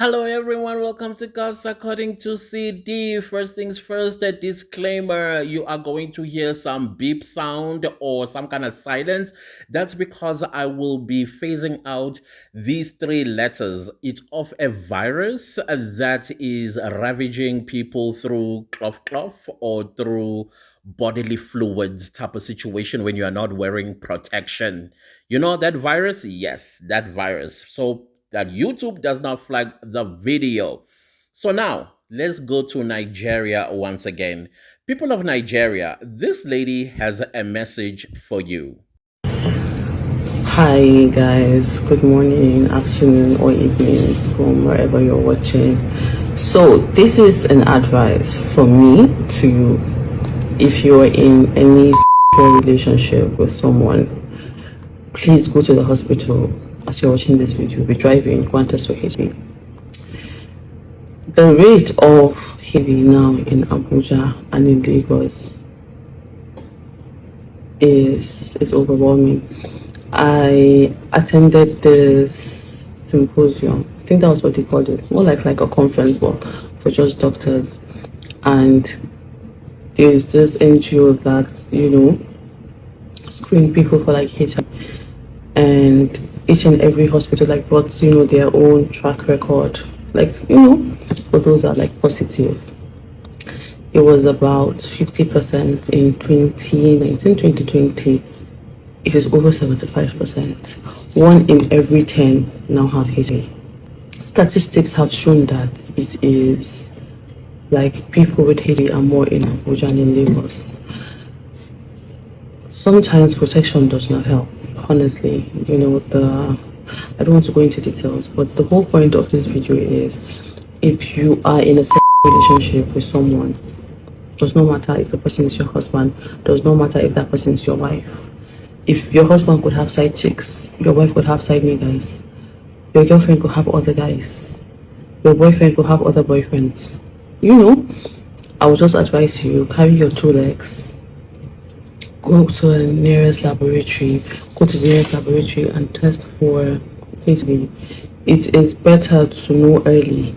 Hello, everyone. Welcome to God's According to CD. First things first, a disclaimer. You are going to hear some beep sound or some kind of silence. That's because I will be phasing out these three letters. It's of a virus that is ravaging people through cloth or through bodily fluids type of situation when you are not wearing protection. You know that virus? Yes, that virus. So that YouTube does not flag the video. So now let's go to Nigeria once again. People of Nigeria, this lady has a message for you. Hi guys, good morning, afternoon, or evening from wherever you're watching. So, this is an advice from me to you. If you're in any sexual relationship with someone, please go to the hospital. As you're watching this video, be driving, go and test for HIV. The rate of HIV now in Abuja and in Lagos is overwhelming. I attended this symposium. I think that was what they called it. More like a conference, but for just doctors. And there's this NGO that, screen people for like HIV. And each and every hospital brought, their own track record. For those that are positive. It was about 50% in 2019, 2020. It is over 75%. 1 in every 10 now have HIV. Statistics have shown that it is people with HIV are more in Abuja and in Lagos. Sometimes protection does not help. Honestly, I don't want to go into details, but the whole point of this video is if you are in a relationship with someone, does not matter if the person is your husband, does not matter if that person is your wife. If your husband could have side chicks, your wife could have side niggas, your girlfriend could have other guys, your boyfriend could have other boyfriends. I would just advise you, carry your 2 legs, go to the nearest laboratory, and test for HIV. It is better to know early,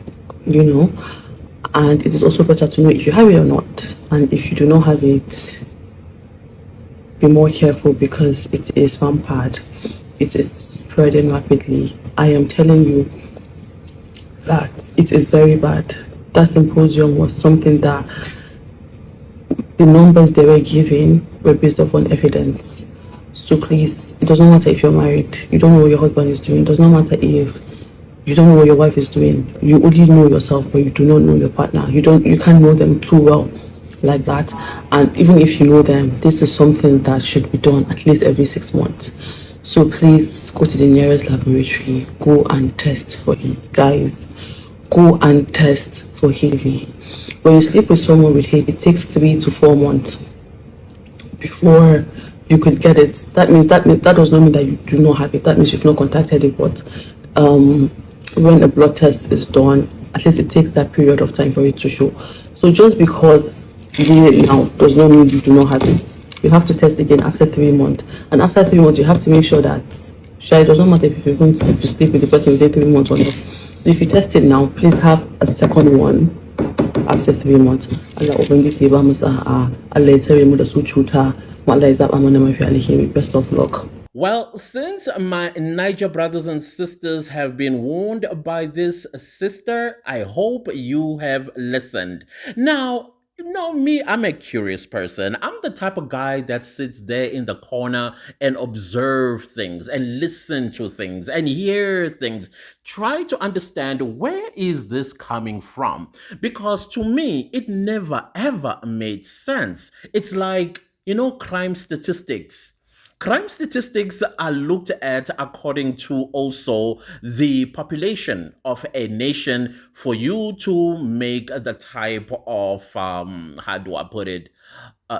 and it is also better to know if you have it or not. And if you do not have it, be more careful because it is rampant. It is spreading rapidly. I am telling you that it is very bad. That symposium was something that the numbers they were giving were based upon evidence. So please, it does not matter if you're married, you don't know what your husband is doing. It does not matter if you don't know what your wife is doing. You only know yourself, but you do not know your partner. You can't know them too well like that. And even if you know them, this is something that should be done at least every 6 months. So please go to the nearest laboratory, go and test for it. Guys, go and test for HIV. When you sleep with someone with HIV, it takes 3 to 4 months before you could get it. That does not mean that you do not have it. That means you've not contacted it. But when a blood test is done, at least it takes that period of time for it to show. So just because you did it now does not mean you do not have it. You have to test again after 3 months, and after 3 months you have to make sure that it does not matter if you're going to sleep with the person within 3 months or not. So if you test it now, please have a second one after 3 months. Best of luck. Well, since my Niger brothers and sisters have been warned by this sister, I hope you have listened. Now, me, I'm a curious person. I'm the type of guy that sits there in the corner and observe things and listen to things and hear things. Try to understand where is this coming from? Because to me, it never ever made sense. It's like, crime statistics. Crime statistics are looked at according to also the population of a nation for you to make the type of, how do I put it,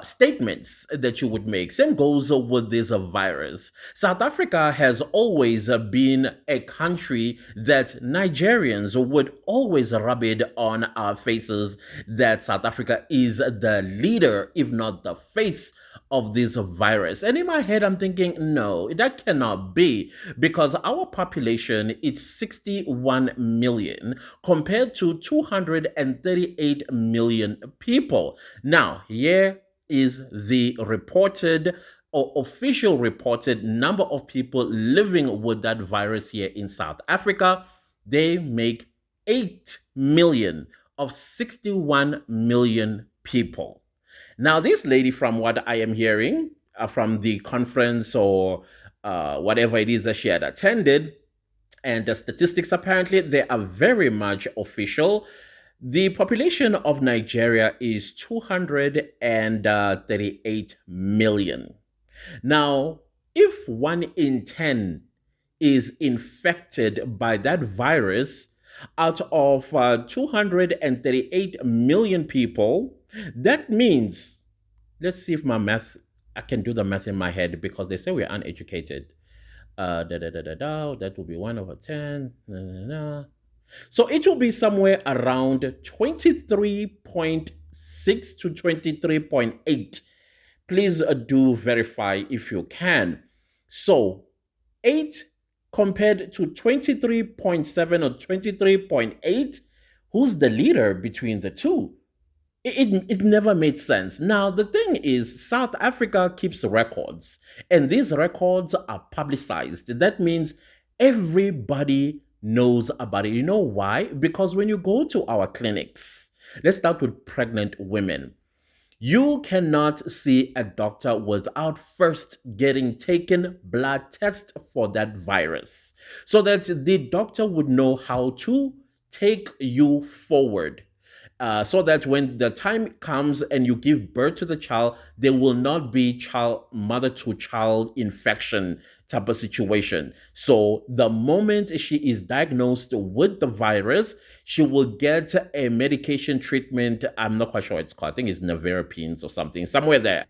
statements that you would make. Same goes with this virus. South Africa has always been a country that Nigerians would always rub it on our faces that South Africa is the leader, if not the face of this virus. And in my head, I'm thinking, no, that cannot be because our population is 61 million compared to 238 million people. Now, here is the reported or official reported number of people living with that virus here in South Africa. They make 8 million of 61 million people. Now, this lady, from what I am hearing from the conference or whatever it is that she had attended, and the statistics apparently they are very much official. The population of Nigeria is 238 million. Now, if 1 in 10 is infected by that virus out of 238 million people, that means, let's see if my math, I can do the math in my head because they say we're uneducated. That will be 1 over 10. So it will be somewhere around 23.6 to 23.8. Please do verify if you can. So 8 compared to 23.7 or 23.8, who's the leader between the two? It never made sense. Now, the thing is, South Africa keeps records, and these records are publicized. That means everybody knows about it. You know why? Because when you go to our clinics, let's start with pregnant women. You cannot see a doctor without first getting taken blood test for that virus so that the doctor would know how to take you forward. So that when the time comes and you give birth to the child, there will not be child mother to child infection type of situation. So the moment she is diagnosed with the virus, she will get a medication treatment. I'm not quite sure what it's called. I think it's nevirapines or something, somewhere there.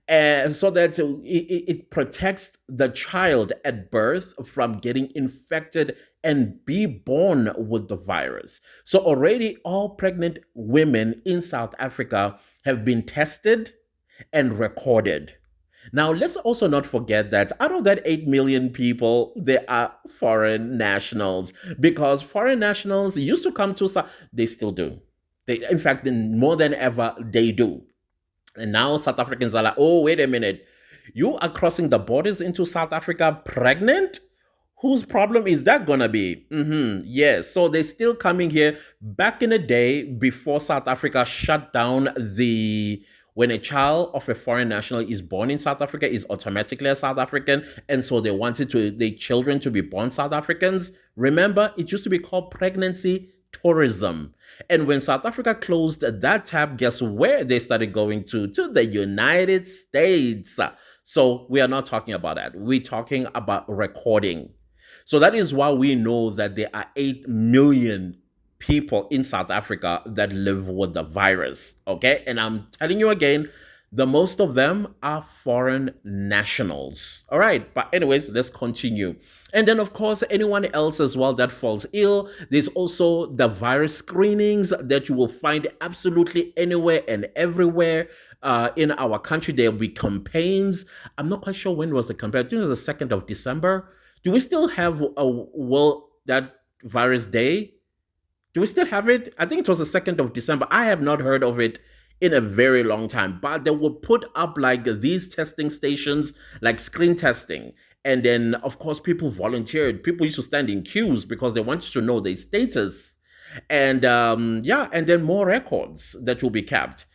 So that it protects the child at birth from getting infected and be born with the virus. So already all pregnant women in South Africa have been tested and recorded. Now, let's also not forget that out of that 8 million people, there are foreign nationals because foreign nationals used to come to they still do. They, in fact, more than ever, they do. And now South Africans are like, oh, wait a minute. You are crossing the borders into South Africa pregnant? Whose problem is that gonna be? Yes. So they're still coming here. Back in the day, before South Africa shut down the when a child of a foreign national is born in South Africa is automatically a South African, and so they wanted to the children to be born South Africans. Remember, it used to be called pregnancy tourism. And when South Africa closed that tab, guess where they started going to? To the United States. So we are not talking about that. We're talking about recording. So that is why we know that there are 8 million people in South Africa that live with the virus. Okay. And I'm telling you again, the most of them are foreign nationals. All right. But, anyways, let's continue. And then, of course, anyone else as well that falls ill, there's also the virus screenings that you will find absolutely anywhere and everywhere. In our country, there will be campaigns. I'm not quite sure when was the campaign. I think it was the 2nd of December. Do we still have that virus day? Do we still have it? I think it was the 2nd of December. I have not heard of it in a very long time, but they will put up like these testing stations, like screen testing. And then, of course, people volunteered. People used to stand in queues because they wanted to know their status. And yeah, and then more records that will be kept.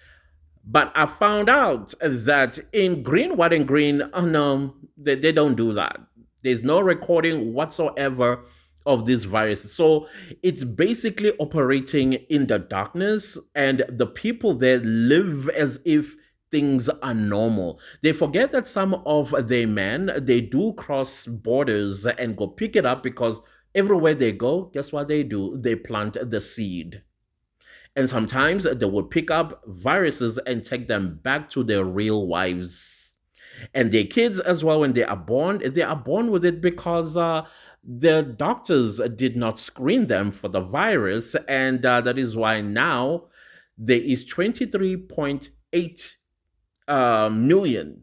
But I found out that in green, white, and green, oh no, they don't do that. There's no recording whatsoever of this virus. So it's basically operating in the darkness, and the people there live as if things are normal. They forget that some of their men, they do cross borders and go pick it up because everywhere they go, guess what they do? They plant the seed. And sometimes they will pick up viruses and take them back to their real wives and their kids as well. When they are born with it because the doctors did not screen them for the virus. And that is why now there is 23.8 million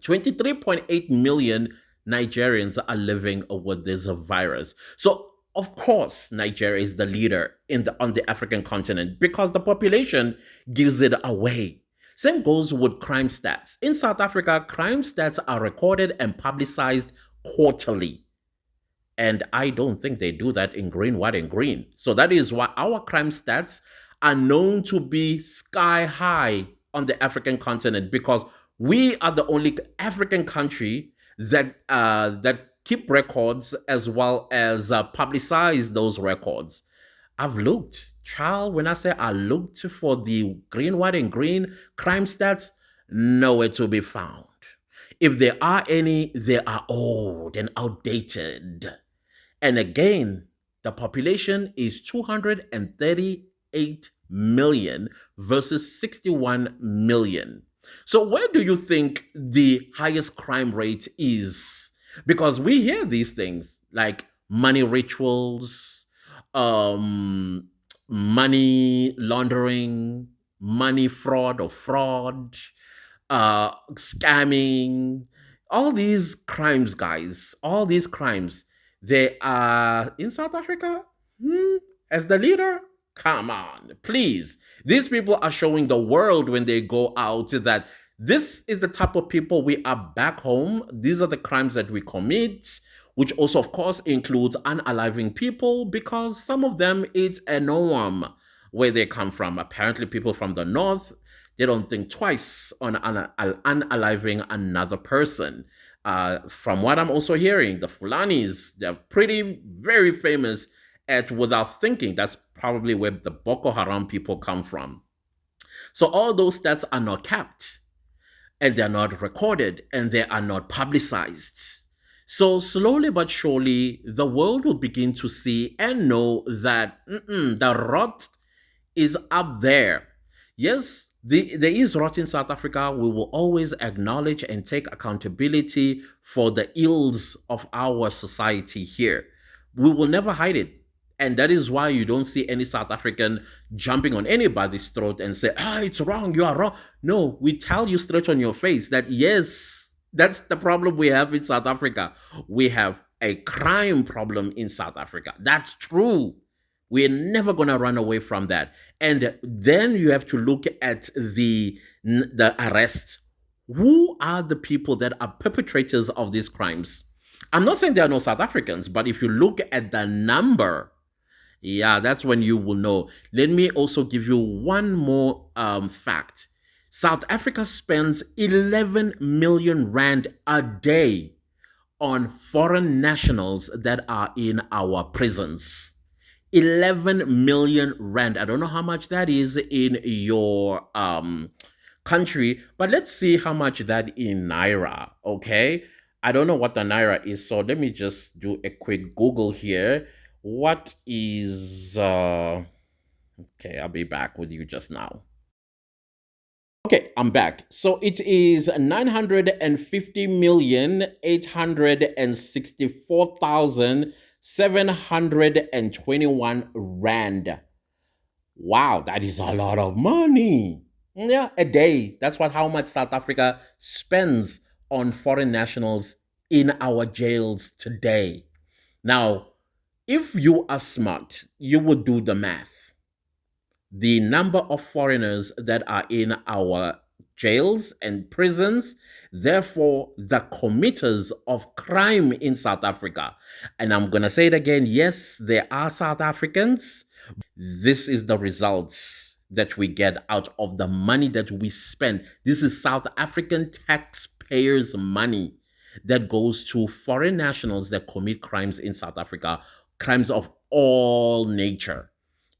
23.8 million Nigerians are living with this virus. So, of course, Nigeria is the leader on the African continent because the population gives it away. Same goes with crime stats. In South Africa, crime stats are recorded and publicized quarterly. And I don't think they do that in green, white, and green. So that is why our crime stats are known to be sky high on the African continent because we are the only African country that keep records as well as publicize those records. I've looked, child. When I say I looked for the green, white, and green crime stats, nowhere to be found. If there are any, they are old and outdated. And again, the population is 238 million versus 61 million. So, where do you think the highest crime rate is? Because we hear these things like money rituals, um, money laundering, money fraud or fraud, scamming, all these crimes, guys, all these crimes, they are in South Africa. Hmm? As the leader, come on, please. These people are showing the world when they go out that this is the type of people we are back home. These are the crimes that we commit, which also, of course, includes unaliving people because some of them it's a norm where they come from. Apparently, people from the north, they don't think twice on unaliving another person. From what I'm also hearing, the Fulanis, they're pretty, very famous at without thinking. That's probably where the Boko Haram people come from. So all those stats are not kept and they're not recorded and they are not publicized. So slowly but surely, the world will begin to see and know that the rot is up there. Yes, there is rot in South Africa. We will always acknowledge and take accountability for the ills of our society here. We will never hide it. And that is why you don't see any South African jumping on anybody's throat and say, it's wrong, you are wrong. No, we tell you straight on your face that yes, that's the problem we have in South Africa. We have a crime problem in South Africa. That's true. We're never going to run away from that. And then you have to look at the arrests. Who are the people that are perpetrators of these crimes? I'm not saying there are no South Africans, but if you look at the number, yeah, that's when you will know. Let me also give you one more fact. South Africa spends 11 million rand a day on foreign nationals that are in our prisons. 11 million rand. I don't know how much that is in your country, but let's see how much that in naira. Okay, I don't know what the naira is, so let me just do a quick Google here. What is okay, I'll be back with you just now. Okay, I'm back. So it is 950,864,721 rand. Wow, that is a lot of money. Yeah, a day. That's what how much South Africa spends on foreign nationals in our jails today. Now, if you are smart, you would do the math. The number of foreigners that are in our jails and prisons, therefore, the committers of crime in South Africa. And I'm going to say it again yes, there are South Africans. This is the results that we get out of the money that we spend. This is South African taxpayers' money that goes to foreign nationals that commit crimes in South Africa, crimes of all nature.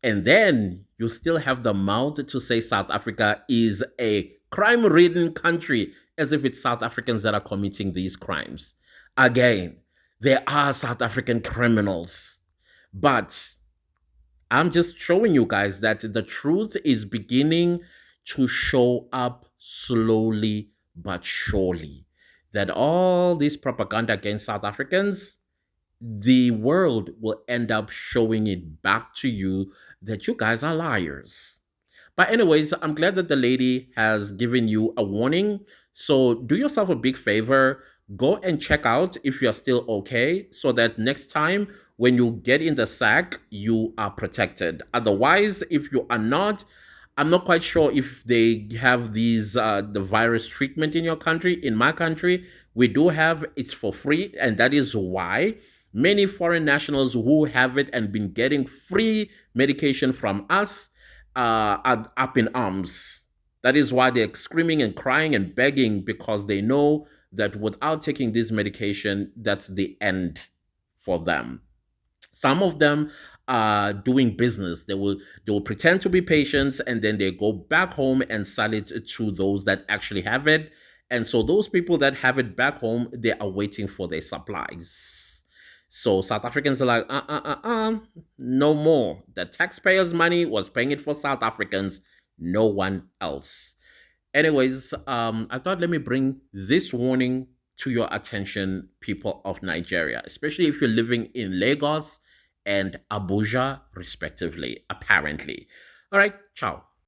And then you still have the mouth to say South Africa is a crime ridden country as if it's South Africans that are committing these crimes. Again, there are South African criminals, but I'm just showing you guys that the truth is beginning to show up slowly but surely. That all this propaganda against South Africans, the world will end up showing it back to you that you guys are liars. But anyways, I'm glad that the lady has given you a warning. So do yourself a big favor, go and check out if you're still okay, so that next time when you get in the sack, you are protected. Otherwise, if you are not, I'm not quite sure if they have these the virus treatment in your country. In my country, we do have it's for free, and that is why many foreign nationals who have it and been getting free medication from us are up in arms. That is why they're screaming and crying and begging, because they know that without taking this medication, that's the end for them. Some of them are doing business. They will pretend to be patients, and then they go back home and sell it to those that actually have it. And so those people that have it back home, they are waiting for their supplies. So South Africans are like, no more. The taxpayers' money was paying it for South Africans, no one else. Anyways, I thought let me bring this warning to your attention, people of Nigeria, especially if you're living in Lagos and Abuja, respectively, apparently. All right, ciao.